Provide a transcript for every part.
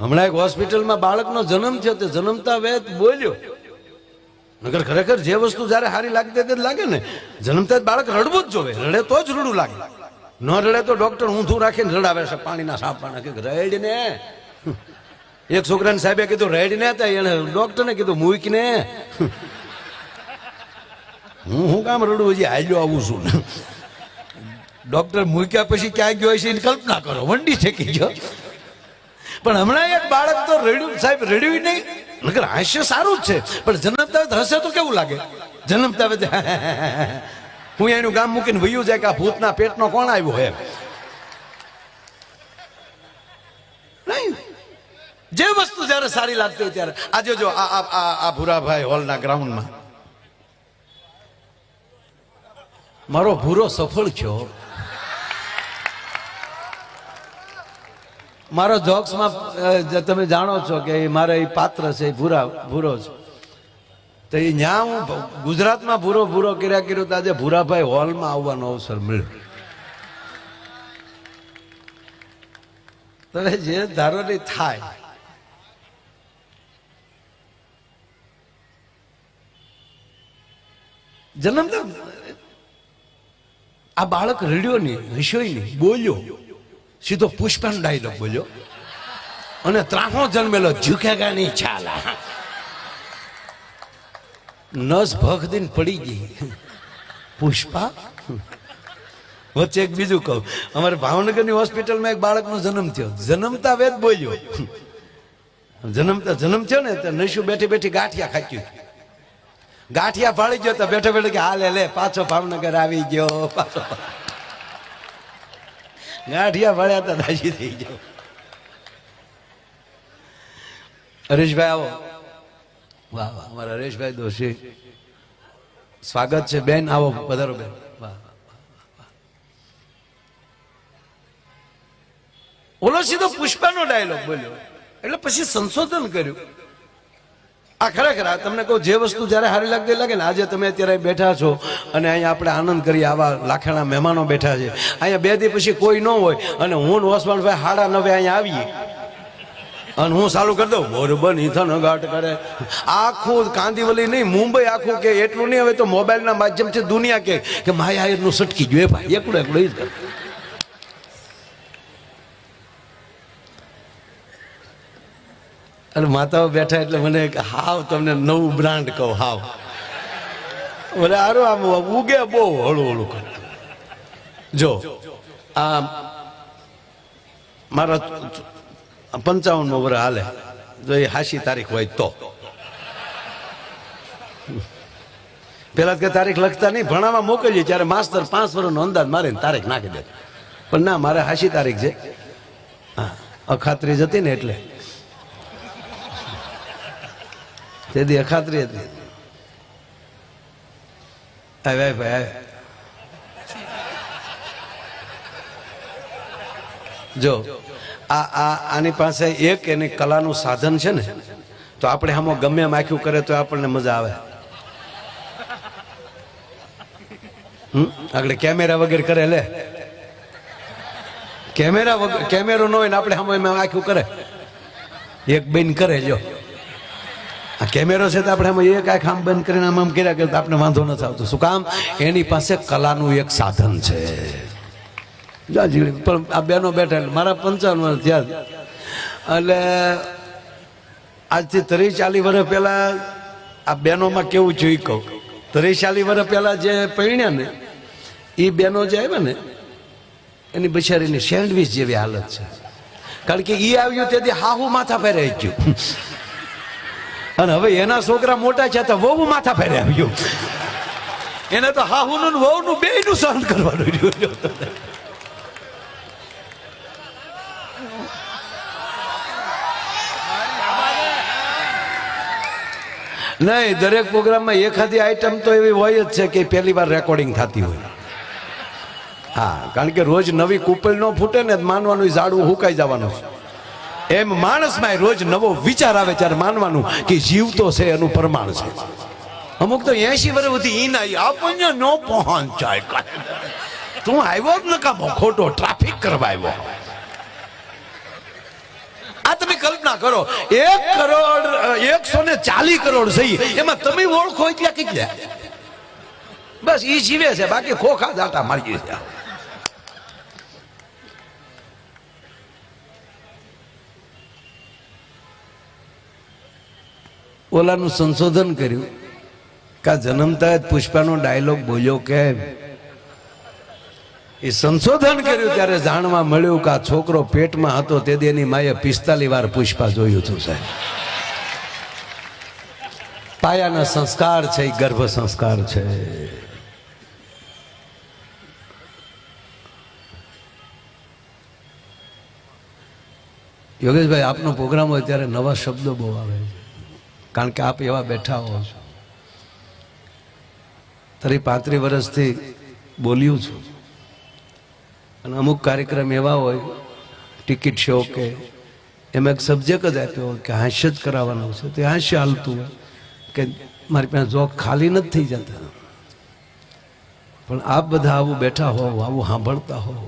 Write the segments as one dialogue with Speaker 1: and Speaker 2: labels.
Speaker 1: હમણાં એક હોસ્પિટલમાં બાળકનો જન્મ થયો, તે જન્મતા વેત બોલ્યો. નગર ખરેખર જે વસ્તુ જયારે સારી લાગતી તે લાગે ને, જન્મતા જ બાળક રડવું જ જોવે, રડે તો જ રૂડું લાગે. ન રડે તો ડોક્ટર ઊંધું રાખીને રડાવે છે, પાણીના સાપવાના કે રેડ ને. એક છોકરાને સાહેબે કીધું રેડ ને, એને ડોક્ટરને કીધું મૂક ને. હું કામ રડું, હજી હાલ્યો આવું છું. ડોક્ટર મૂક્યા પછી ક્યાં ગયો છે એની કલ્પના કરો, વંડી ઠેકી ગયો. પણ હમણાં એક બાળક તો રડ્યું, સાહેબ રડ્યું નહીં. નકર હાસ્ય સારું જ છે, પણ જન્મતા હશે તો કેવું લાગે? જન્મતા હું એનું ગામ મૂકીને વયું જાય કે આ ભૂતના પેટનો કોણ આવ્યો એમ નહીં. જે વસ્તુ જયારે સારી લાગતી હોય ત્યારે. આજે જો આ ભૂરાભાઈ હોલના ગ્રાઉન્ડમાં મારો ભૂરો સફળ થયો. મારો જોક્સમાં તમે જાણો છો કે મારે એ પાત્ર છે, ભૂરો છે. તો એ ન્યા હું ગુજરાતમાં ભૂરો કર્યું તો આજે ભૂરાભાઈ હોલમાં આવવાનો અવસર મળ્યો. તમે જે ધારો નહીં થાય. જન્મતા આ બાળક રડ્યો નહીં, હસ્યો નહીં, બોલ્યો. સીધો પુષ્પાનો ડાયલોગ બોલ્યો અને ત્રાહો જન્મેલો ઝુકેગા નહીં ચાલા. નસ ભખ દિન પડી ગઈ. પુષ્પા. વચ્ચે એક બીજું કહું, અમારે ભાવનગરની હોસ્પિટલમાં એક બાળકનો જન્મ થયો. જન્મતા વેદ બોલ્યો. જન્મ થયો ને તો નશુ બેઠી બેઠી ગાંઠિયા ખાચ્યું. ગાંઠિયા ફાળી ગયો તો બેઠો બેઠો કે હાલે લે પાછો ભાવનગર આવી ગયો. પાછો ગાંઠિયા ફાળ્યા તો દાજી થઈ ગયો. હરેશભાઈ આવો. વાહ વાહ, અમારા હરેશભાઈ દોશી, સ્વાગત છે. બેન આવો, પધારો બેન. વાહ. ઓલો સીધો પુષ્પાનો ડાયલોગ બોલ્યો એટલે પછી સંશોધન કર્યું. આ ખરેખર તમને કહું, જે વસ્તુ જયારે સારી લાગતી લાગે ને. આજે તમે અત્યારે બેઠા છો અને અહીંયા આપણે આનંદ કરીએ, આવા લાખાણા મહેમાનો બેઠા છે. અહીંયા 2 દી પછી કોઈ ન હોય અને હું ઓસમાણભાઈ 9:30 અહીંયા આવીએ અને હું ચાલુ કરી દઉં મોરબન ઈથન ઘાટ કરે. આખું કાંદીવલી નહીં, મુંબઈ આખું કે એટલું નહીં. હવે તો મોબાઈલના માધ્યમથી દુનિયા કે માયાનું સટકી જોઈએ ભાઈ, એકડું એ જ કરે. અને માતાઓ બેઠા એટલે મને હાવ તમને નવું બ્રાન્ડ કહું. હાવ બોલે આરો આમ ઉગે બહુ હળું કરે. જો આ મારા 55મો વર્ષ હાલે, જો એ 80 તારીખ હોય તો. પેલા કે તારીખ લખતા નહીં, ભણાવવા મોકલીએ ત્યારે માસ્તર 5 વર્ષનો અંદાજ મારે તારીખ નાખી દે. પણ ના, મારે 80 તારીખ છે. હા, અખાત્રી જ હતી ને એટલે તેથી અખાત્રી હતી. ભાઈ જો આની પાસે એક એની કલાનું સાધન છે ને, તો આપણે આમાં ગમે એમ આખ્યું કરે તો આપણને મજા આવે. આગળ કેમેરા વગેરે કરે, લે કેમેરો ન હોય ને આપણે આમાં એમ આખ્યું કરે, એક બેન કરે. જો આ કેમેરો છે તો આપણે આમાં એક આંખ આમ બંધ કરીને આમ કર્યા કે આપણે વાંધો નથી આવતો. શું કામ? એની પાસે કલાનું એક સાધન છે. પણ આ બેનો બેઠા, મારા 55 વર્ષ થયા એટલે આજથી 30-40 વર્ષ પહેલા આ બહેનોમાં કેવું જોઈ કહું. 30-40 વર્ષ પહેલા જે પરણ્યા ને એ બહેનો જે આવ્યા ને, એની બિચારીની સેન્ડવીચ જેવી હાલત છે. કારણ કે એ આવ્યું તેથી હાહુ માથા ફેરે ગયું અને હવે એના છોકરા મોટા છે તો વહુ માથા ફેરે આવ્યું. એને તો હાહુનું વહુનું બેયનું સહન કરવાનું રહ્યું. નહીં, દરેક પ્રોગ્રામમાં એખાદી આઈટમ તો એવી હોય જ છે કે પહેલી વાર રેકોર્ડિંગ થતી હોય. હા, કારણ કે રોજ નવી કુપલ ન ફૂટે ને માનવાનું ઝાડવું હુકાઈ જવાનું છે. એમ માણસમાં રોજ નવો વિચાર આવે ત્યારે માનવાનું કે જીવતો છે એનું પ્રમાણ છે. અમુક તો 80 વર્ષ સુધી ઈ ના આપણને ન પહોંચાય. તું આવ્યો જ નકામો, ખોટો ટ્રાફિક કરવા આવ્યો. આ તમે કલ્પના કરો 1 કરોડ 140 કરોડ સહી એમાં તમે ઓળખો એટલા કેટલા બસ ઈ જીવે છે બાકી ખોખા જાટા મારી છે ઓલાનું સંશોધન કર્યું કે જન્મતા જ પુષ્પાનો ડાયલોગ બોલ્યો કેમ એ સંશોધન કર્યું ત્યારે જાણવા મળ્યું કે આ છોકરો પેટમાં હતો તે એની માએ 45 વાર પુષ્પા જોયું હતું સાહેબ પાયાના સંસ્કાર છે એ ગર્ભ સંસ્કાર છે યોગેશભાઈ આપનો પ્રોગ્રામ હોય ત્યારે નવા શબ્દો બહુ આવે છે કારણ કે આપ એવા બેઠા હો છો તારી 35 વર્ષથી બોલ્યું છું અને અમુક કાર્યક્રમ એવા હોય ટિકિટ શો કે એમાં એક સબ્જેક્ટ જ આપ્યો હોય કે હાસ્ય જ કરાવવાનું છે તે હાસ્ય હાલતું હોય કે મારી પાસે જોક ખાલી નથી થઈ જતા પણ આપ બધા આવું બેઠા હોવ આવું સાંભળતા હોવ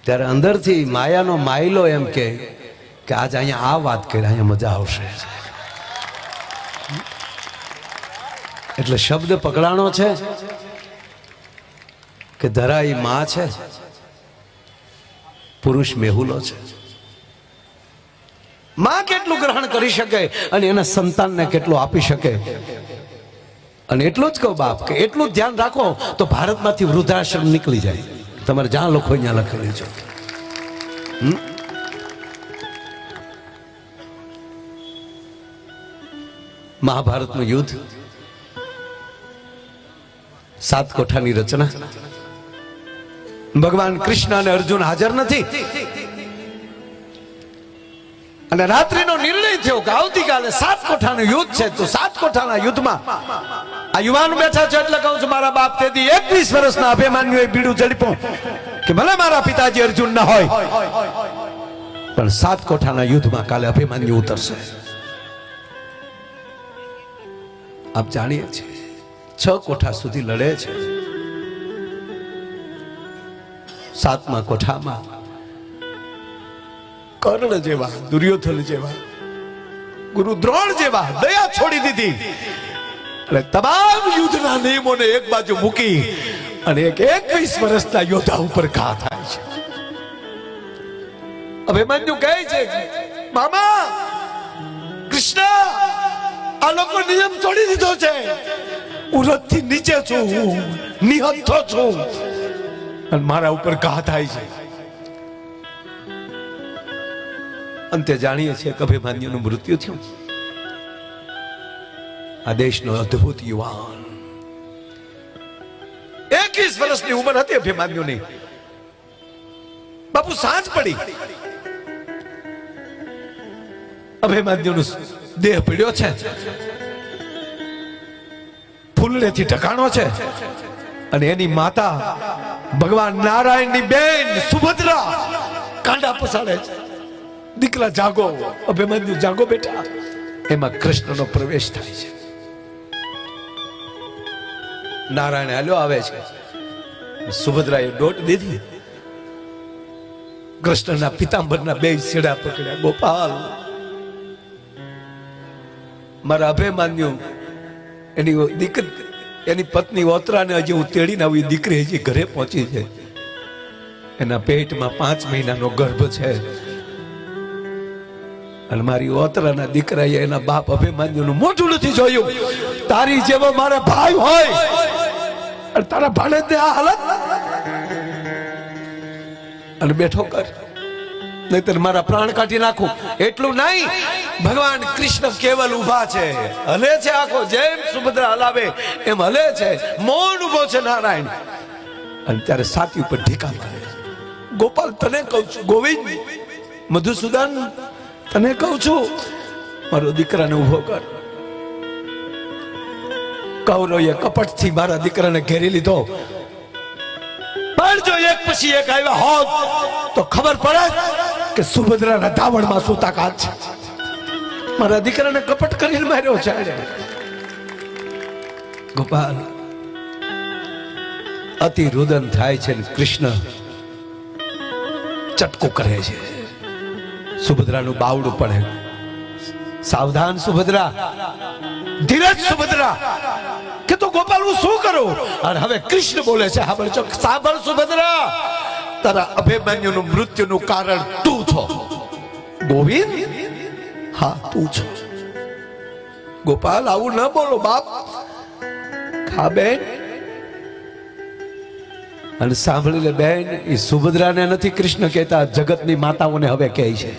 Speaker 1: ત્યારે અંદરથી માયાનો માયલો એમ કે આજ અહીંયા આ વાત કરી અહીંયા મજા આવશે એટલે શબ્દ પકડાણો છે કે ધરા એ માં છે પુરુષ મેહુલો છે માં કેટલું ગ્રહણ કરી શકે અને એના સંતાનને કેટલું આપી શકે અને એટલું જ કહું બાપ કે એટલું ધ્યાન રાખો તો ભારતમાંથી વૃદ્ધાશ્રમ નીકળી જાય તમારે જ્યાં લખો ત્યાં લખેલું છે મહાભારતનું યુદ્ધ 7 કોઠાની રચના ભગવાન કૃષ્ણ અને અર્જુન હાજર નથી અને રાત્રિનો નિર્ણય થયો કે આવતીકાલે 7 કોઠાનું યુદ્ધ છે તો 7 કોઠાના યુદ્ધમાં આ યુવાન બેઠા છે એટલે કહું છું મારા બાપ તેથી 21 વર્ષના અભિમાન્યુએ બીડું ઝડપ્યું કે ભલે મારા પિતાજી અર્જુન ના હોય પણ 7 કોઠાના યુદ્ધમાં કાલે અભિમાન્યુ ઉતરશે આપ જાણીએ છીએ 6 કોઠા સુધી લડે છે 7મા કોઠામાં કર્ણ જેવા દુર્યોધન જેવા ગુરુ દ્રોણ જેવા દયા છોડી દીધી અને તમામ યુદ્ધના નિયમોને એક બાજુ મૂકી અને એક 21 વર્ષના યોદ્ધા ઉપર ઘા થાય છે અભિમન્યુ કહે છે મામા કૃષ્ણ આ લોકો નિયમ તોડી દીધો છે ઉરતથી નીચે છું નિહત્થો છું અને મારા ઉપર ઘા થાય છે અંતે જાણીએ છીએ કે અભિમન્યુનું મૃત્યુ થયું આ દેશનો અદ્ભુત યુવાન 21 વર્ષની ઉંમર હતી અભિમન્યુની બાપુ સાંજ પડી અભિમન્યુનો દેહ પીડ્યો છે ફૂલનેથી ઢકાણો છે અને એની માતા ભગવાન નારાયણની બેન સુભદ્રા કાંડા પસાડે છે દીકરા જાગો અભિમન્યુ જાગો બેટા એમાં કૃષ્ણનો પ્રવેશ થાય છે નારાયણ હાલ્યો આવે છે સુભદ્રાએ દોટ દીધી કૃષ્ણના પિતાંબરના 2 છેડા પકડ્યા ગોપાલ મારા અભિમન્યુ એની પત્ની ઓતરાને હજી હું તેડીને આવી દીકરી હજી ઘરે પહોંચી છે એના પેટમાં 5 મહિનાનો ગર્ભ છે અને મારી ઓતરાના દીકરાએ એના બાપ અભિમન્યુનું મોઢું નથી જોયું તારી જેવો મારા ભાઈ હોય અને તારા ભાણેજને આ હાલત અને બેઠો કર નહીતર મારા પ્રાણ કાઢી નાખું એટલું નહીં ભગવાન કૃષ્ણ કેવલ ઉભા છે હલે છે આખો જેમ સુભદ્રા હલાવે એમ હલે છે મૌન ઉભો છે નારાયણ અને ત્યારે સાથી ઉપર ઢીકા મારે ગોપાલ તને કહું છું ગોવિંદ મધુસૂદન તને કહું છું મારો દીકરાને ઉભો કર કૌરવે કપટથી મારા દીકરાને ઘેરી લીધો પણ જો એક પછી એક આવ્યા હોત તો ખબર પડે કે સુભદ્રાના ધાવણમાં શું તાકાત છે મારા દીકરાને કપટ કરીને માર્યો છે ગોપાલ અતિ રુદન થાય છે કૃષ્ણ ચટકો કરે છે સુભદ્રાનું બાવડું પડે. સાવધાન સુભદ્રા, ધીરજ સુભદ્રા, કે તો ગોપાલ હું શું કરું? અને હવે કૃષ્ણ બોલે છે, સાંભળ સુભદ્રા, તારા અભિમન્યુનું મૃત્યુનું કારણ તું છો. ગોવિંદ, હા તું છો. ગોપાલ આવું ન બોલો બાપ. ખા બેન. અને સાંભળી લે બેન, એ સુભદ્રાને નથી કૃષ્ણ કહેતા, જગતની માતાઓને હવે કહે છે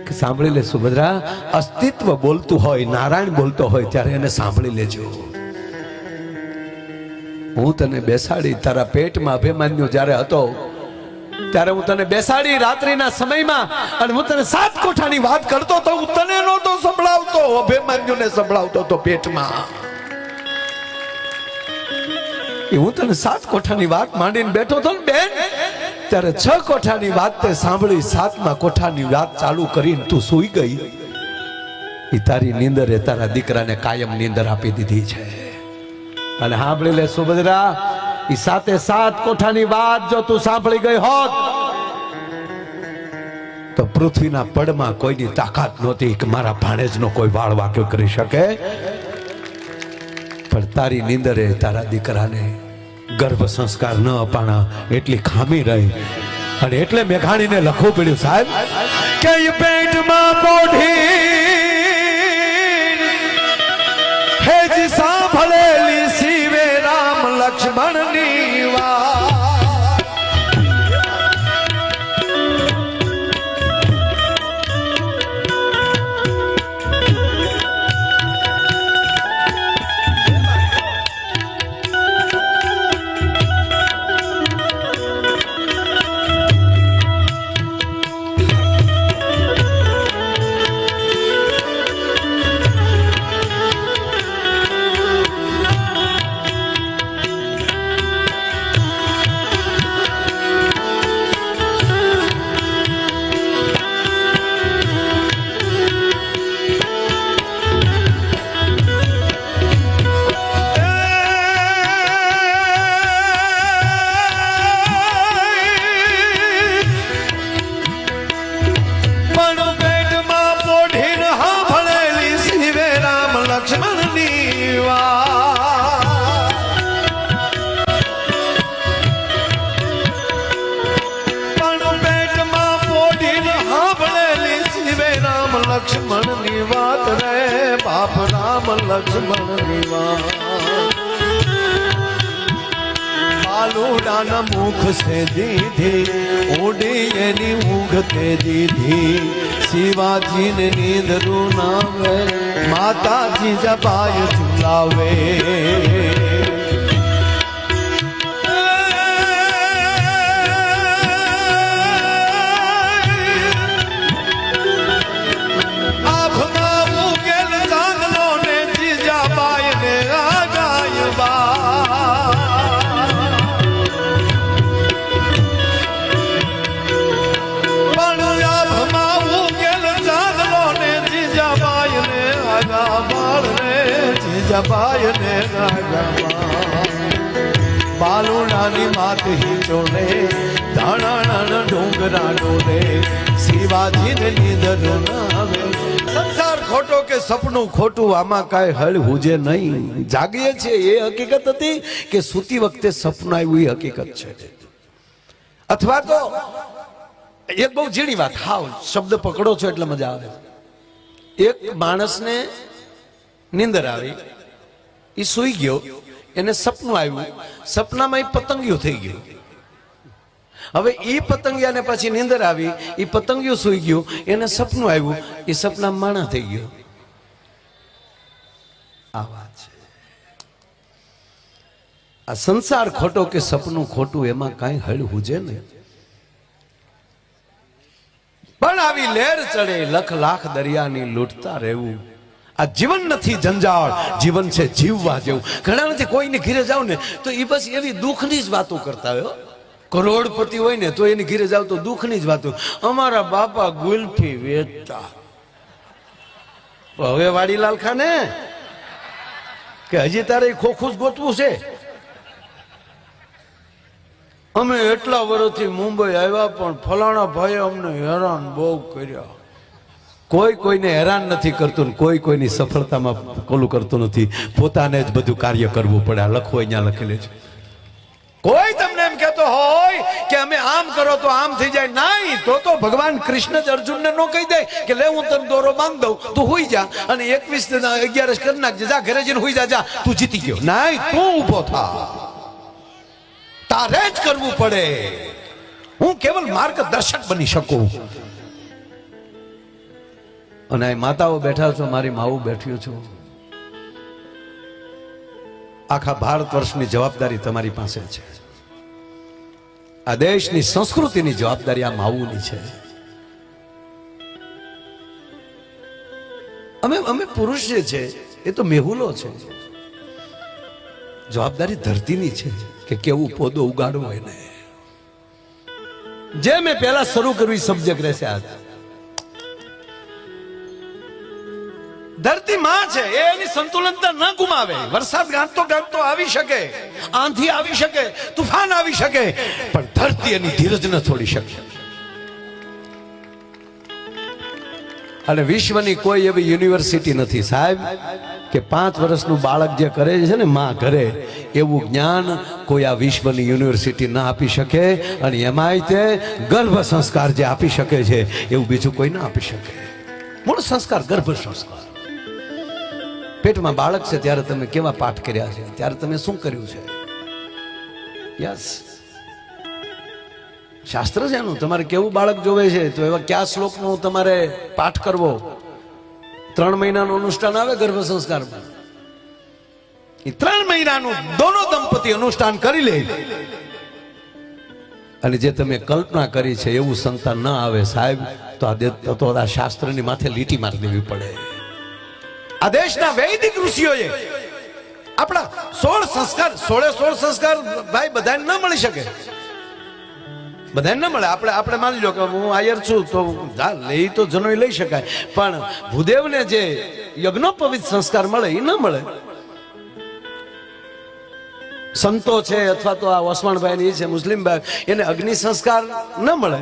Speaker 1: કે સાંભળી લે સુભદ્રા, અસ્તિત્વ બોલતું હોય, નારાયણ બોલતો હોય ત્યારે એને સાંભળી લેજો. હું તને બેસાડી, તારા પેટમાં અભિમન્યુ જ્યારે હતો ત્યારે હું તને બેસાડી રાત્રિના સમયમાં, અને હું તને 7 કોઠાની વાત કરતો તો હું તને નહોતો સંભળાવતો, અભિમન્યુને સંભળાવતો તો પેટમાં. હું તને 7 કોઠાની વાત માંડીને બેઠો હતો ને બેન, ત્યારે 6 કોઠાની વાત તે સાંભળી, 7મા કોઠાની વાત ચાલુ કરીને તું સૂઈ ગઈ. એ તારી નીંદરે તારા દીકરાને કાયમ નીંદર આપી દીધી છે. અને સાંભળી લે સુભદ્રા, એ 7 કોઠાની વાત જો તું સાંભળી ગઈ હોત તો પૃથ્વીના પડમાં કોઈની તાકાત નહોતી કે મારા ભાણેજનો કોઈ વાળ વાંક્યો કરી શકે. પણ તારી નીંદરે તારા દીકરાને ગર્ભ સંસ્કાર ન અપાણા એટલી ખામી રહી, અને એટલે મેઘાણીને લખવું પડ્યું સાહેબ કે પેટમાં પોઢી હેજી સાંભળેલી શિવે રામ લક્ષ્મણની વાત. લક્ષ્મણની વાત રે બાપ, રામ લક્ષ્મણની વાત. બાલુડાના મુખ સે દીધી ઓડી એની ઊંઘ તે દીધી. શિવાજીને નીંદરું નાવે, માતાજી જબાય ઝુલાવે. બાલુડાની માત હિચોને ધાણા ડુંગરા ડોલે. શિવાજીને નીંદર આવે. સંસાર ખોટો કે સપનું ખોટું, આમાં કાંઈ હળ હુજે નહીં. જાગીએ છીએ એ હકીકત હતી કે સૂતી વખતે સપનું આવ્યું એ હકીકત છે. અથવા તો એક બહુ ઝીણી વાત, હાવ શબ્દ પકડો છો એટલે મજા આવે. એક માણસને નીંદર આવી, એ સૂઈ ગયો, એને સપનું આવ્યું, સપનામાં એ પતંગિયું થઈ ગયું. હવે એ પતંગિયાને પછી નીંદર આવી, એ પતંગિયું સૂઈ ગયું, એને સપનું આવ્યું, એ સપનામાં માણા થઈ ગયો. આ વાત છે. આ સંસાર ખોટો કે સપનું ખોટું, એમાં કાંઈ હળ હુજે નહીં. પણ આવી લહેર ચડે લખ લાખ દરિયાની લૂંટતા રહેવું. આ જીવન નથી જંજાળ, જીવન છે જીવવા જેવું. ઘણા નથી કોઈને ઘીરે જાવ ને તો એ બસ એવી દુઃખની જ વાતો કરતા હોય. કરોડપતિ હોય ને તો એની ઘીરે જાવ તો દુઃખની જ વાતો. અમારા બાપા ગુલ્ફી વેચતા. હવે વાડીલાલ ખાને કે હજી તારે ખોખું જ ગોતવું છે. અમે એટલા વર્ષથી મુંબઈ આવ્યા પણ ફલાણા ભાઈએ અમને હેરાન બહુ કર્યા. કોઈ કોઈને હેરાન નથી કરતું ને કોઈ કોઈની સફળતામાં કોલું કરતું નથી. પોતાને જ બધું કાર્ય કરવું પડે. આ લખો અહીંયા લખી લેજો. કોઈ તમને એમ કહેતો હોય કે અમે આમ કરો તો આમ થઈ જાય, નહીં. તો ભગવાન કૃષ્ણ જ અર્જુનને નો કહી દે કે લે હું તને દોરો બાંધ દઉં, તું હુઈ જા અને 21 કરી નાખજે, જા ઘરે જઈને હુઈ જા, તું જીતી ગયો. નહીં, તું ઊભો થા, તારે જ કરવું પડે. હું કેવલ માર્ગદર્શક બની શકું. અને આ માતાઓ બેઠા છો, મારી માવું બેઠ્યું છું. આખા ભારત વર્ષની જવાબદારી તમારી પાસે છે. આ દેશની સંસ્કૃતિની જવાબદારી આ માવુની છે. અમે પુરુષ જે છે એ તો મેહુલો છે. જવાબદારી ધરતીની છે કે કેવું પોદો ઉગાડવો એને. જે મેં પહેલા શરૂ કર્યું સબ્જેક્ટ રહેશે. આજ ધરતી માં છે, એની સંતુલનતા ન ગુમાવે. વરસાદ ગાંઠતો આવી શકે, આંધી આવી શકે, તુફાન આવી શકે, પણ ધરતી એની ધીરજ ન છોડી શકે. અને વિશ્વની કોઈ એવી યુનિવર્સિટી નથી સાહેબ કે 5 વર્ષનું બાળક જે કરે છે ને માં ઘરે, એવું જ્ઞાન કોઈ આ વિશ્વની યુનિવર્સિટી ના આપી શકે. અને એમાંય તે ગર્ભ સંસ્કાર જે આપી શકે છે એવું બીજું કોઈ ના આપી શકે. મૂળ સંસ્કાર ગર્ભ સંસ્કાર. પેટમાં બાળક છે ત્યારે તમે કેવા પાઠ કર્યા છે, ત્યારે તમે શું કર્યું છે? યસ, શાસ્ત્ર છે એનું. તમારે કેવું બાળક જોવે છે તો એવા કયા શ્લોકનો તમારે પાઠ કરવો. 3 મહિનાનું અનુષ્ઠાન આવે ગર્ભ સંસ્કારમાં. એ 3 મહિનાનું દોનો દંપતી અનુષ્ઠાન કરી લે અને જે તમે કલ્પના કરી છે એવું સંતાન ન આવે સાહેબ, તો આ શાસ્ત્રની માથે લીટી મારી દેવી પડે. આ દેશના વૈદિક ઋષિઓએ આપણા 16 સંસ્કાર ભાઈ બધાને ન મળી શકે, બધાને ન મળે. આપણે માની લો કે હું આયર છું તો લઈ તો જનોઈ લઈ શકાય, પણ ભૂદેવને જે યજ્ઞોપવિત સંસ્કાર મળે એ ન મળે. સંતો છે અથવા તો આ ઓસમાણભાઈ છે મુસ્લિમ ભાઈ, એને અગ્નિ સંસ્કાર ન મળે,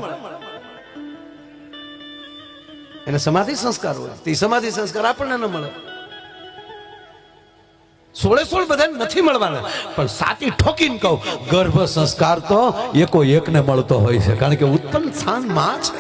Speaker 1: એને સમાધિ સંસ્કાર હોય. તે સમાધિ સંસ્કાર આપણને ન મળે. 16 બધાને નથી મળવાના, પણ સાચી ઠોકીને કહું, ગર્ભ સંસ્કાર તો એકો એકને મળતો હોય છે, કારણ કે ઉત્પન્ન સ્થાન માં છે.